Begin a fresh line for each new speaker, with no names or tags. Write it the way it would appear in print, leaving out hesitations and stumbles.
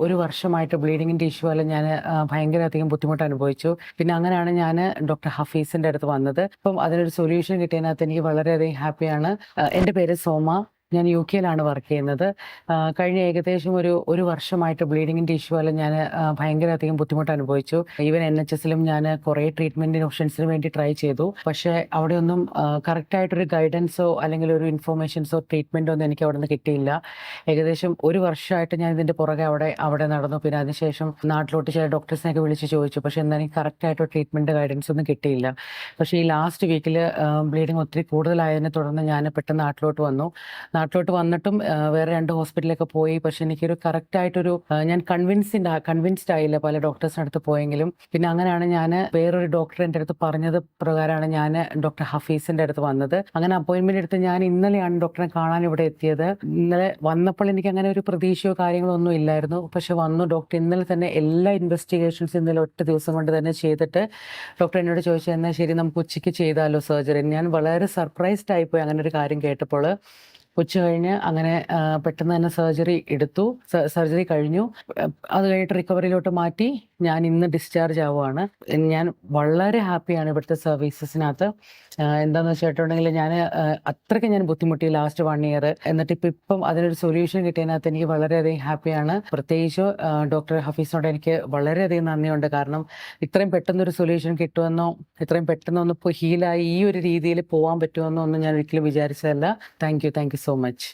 ഒരു വർഷമായിട്ട് ബ്ലീഡിങ്ങിൻ്റെ ഇഷ്യൂവിൽ ഞാൻ ഭയങ്കരധികം ബുദ്ധിമുട്ട് അനുഭവിച്ചു. പിന്നെ അങ്ങനെയാണ് ഞാൻ ഡോക്ടർ ഹഫീസിൻ്റെ അടുത്ത് വന്നത്. അപ്പം അതിനൊരു സൊല്യൂഷൻ കിട്ടിയതിനകത്ത് എനിക്ക് വളരെയധികം ഹാപ്പിയാണ്. എൻ്റെ പേര് സോമ. ഞാൻ യുകെയിലാണ് വർക്ക് ചെയ്യുന്നത്. കഴിഞ്ഞ ഏകദേശം ഒരു വർഷമായിട്ട് ബ്ലീഡിങ്ങിൻ്റെ ഇഷ്യൂവിൽ ഞാൻ ഭയങ്കരധികം ബുദ്ധിമുട്ട് അനുഭവിച്ചു. ഈവൻ NHSലും ഞാൻ കുറേ ട്രീറ്റ്മെൻറ്റിന് ഓപ്ഷൻസിന് വേണ്ടി ട്രൈ ചെയ്തു. പക്ഷേ അവിടെയൊന്നും കറക്റ്റായിട്ടൊരു ഗൈഡൻസോ അല്ലെങ്കിൽ ഒരു ഇൻഫോർമേഷൻസോ ട്രീറ്റ്മെൻറ്റോ ഒന്നും എനിക്ക് അവിടെ നിന്ന് കിട്ടിയില്ല. ഏകദേശം ഒരു വർഷമായിട്ട് ഞാൻ ഇതിൻ്റെ പുറകെ അവിടെ നടന്നു. പിന്നെ അതിനുശേഷം നാട്ടിലോട്ട് ചില ഡോക്ടേഴ്സിനെയൊക്കെ വിളിച്ച് ചോദിച്ചു. പക്ഷേ എന്നാൽ എനിക്ക് കറക്റ്റായിട്ടോ ട്രീറ്റ്മെൻറ്റ് ഗൈഡൻസ് ഒന്നും കിട്ടിയില്ല. പക്ഷേ ഈ ലാസ്റ്റ് വീക്കിൽ ബ്ലീഡിങ് ഒത്തിരി കൂടുതലായതിനെ തുടർന്ന് ഞാൻ പെട്ടെന്ന് നാട്ടിലോട്ട് വന്നിട്ടും വേറെ 2 ഹോസ്പിറ്റലിലൊക്കെ പോയി. പക്ഷെ എനിക്കൊരു കറക്റ്റായിട്ടൊരു ഞാൻ കൺവിൻസ്ഡ് ആയില്ല പല ഡോക്ടേഴ്സിൻ്റെ അടുത്ത് പോയെങ്കിലും. പിന്നെ അങ്ങനെയാണ് ഞാൻ വേറൊരു ഡോക്ടർ എൻ്റെ അടുത്ത് പറഞ്ഞത് പ്രകാരമാണ് ഞാൻ ഡോക്ടർ ഹഫീസിൻ്റെ അടുത്ത് വന്നത്. അങ്ങനെ അപ്പോയിൻമെൻ്റ് എടുത്ത് ഞാൻ ഇന്നലെയാണ് ഡോക്ടറെ കാണാൻ ഇവിടെ എത്തിയത്. ഇന്നലെ വന്നപ്പോൾ എനിക്ക് അങ്ങനെ ഒരു പ്രതീക്ഷയോ കാര്യങ്ങളോ ഒന്നും ഇല്ലായിരുന്നു. പക്ഷെ വന്നു ഡോക്ടർ ഇന്നലെ തന്നെ എല്ലാ ഇൻവെസ്റ്റിഗേഷൻസ് ഇന്നലെ ഒറ്റ ദിവസം കൊണ്ട് തന്നെ ചെയ്തിട്ട് ഡോക്ടർ എന്നോട് ചോദിച്ചു, എന്നാൽ ശരി നമുക്ക് ഉച്ചയ്ക്ക് ചെയ്താലോ സർജറി. ഞാൻ വളരെ സർപ്രൈസ്ഡ് ആയിപ്പോയി അങ്ങനെ ഒരു കാര്യം കേട്ടപ്പോൾ. ഉച്ച കഴിഞ്ഞ് അങ്ങനെ പെട്ടെന്ന് തന്നെ സർജറി കഴിഞ്ഞു. അത് കഴിഞ്ഞിട്ട് റിക്കവറിയിലോട്ട് മാറ്റി ഞാൻ ഇന്ന് ഡിസ്ചാർജ് ആവുകയാണ്. ഞാൻ വളരെ ഹാപ്പിയാണ് ഇവിടുത്തെ സർവീസസിനകത്ത്. എന്താണെന്ന് വെച്ചിട്ടുണ്ടെങ്കിൽ ഞാൻ അത്രയ്ക്ക് ഞാൻ ബുദ്ധിമുട്ടി ലാസ്റ്റ് 1 ഇയർ. എന്നിട്ട് ഇപ്പം അതിനൊരു സൊല്യൂഷൻ കിട്ടിയതിനകത്ത് എനിക്ക് വളരെയധികം ഹാപ്പിയാണ്. പ്രത്യേകിച്ച് ഡോക്ടർ ഹഫീസിനോട് എനിക്ക് വളരെയധികം നന്ദിയുണ്ട്. കാരണം ഇത്രയും പെട്ടെന്നൊരു സൊല്യൂഷൻ കിട്ടുമെന്നോ ഇത്രയും പെട്ടെന്നൊന്ന് ഇപ്പോൾ ഹീലായി ഈ ഒരു രീതിയിൽ പോകാൻ പറ്റുമെന്നോ ഒന്നും ഞാൻ ഒരിക്കലും വിചാരിച്ചതല്ല. Thank you so much.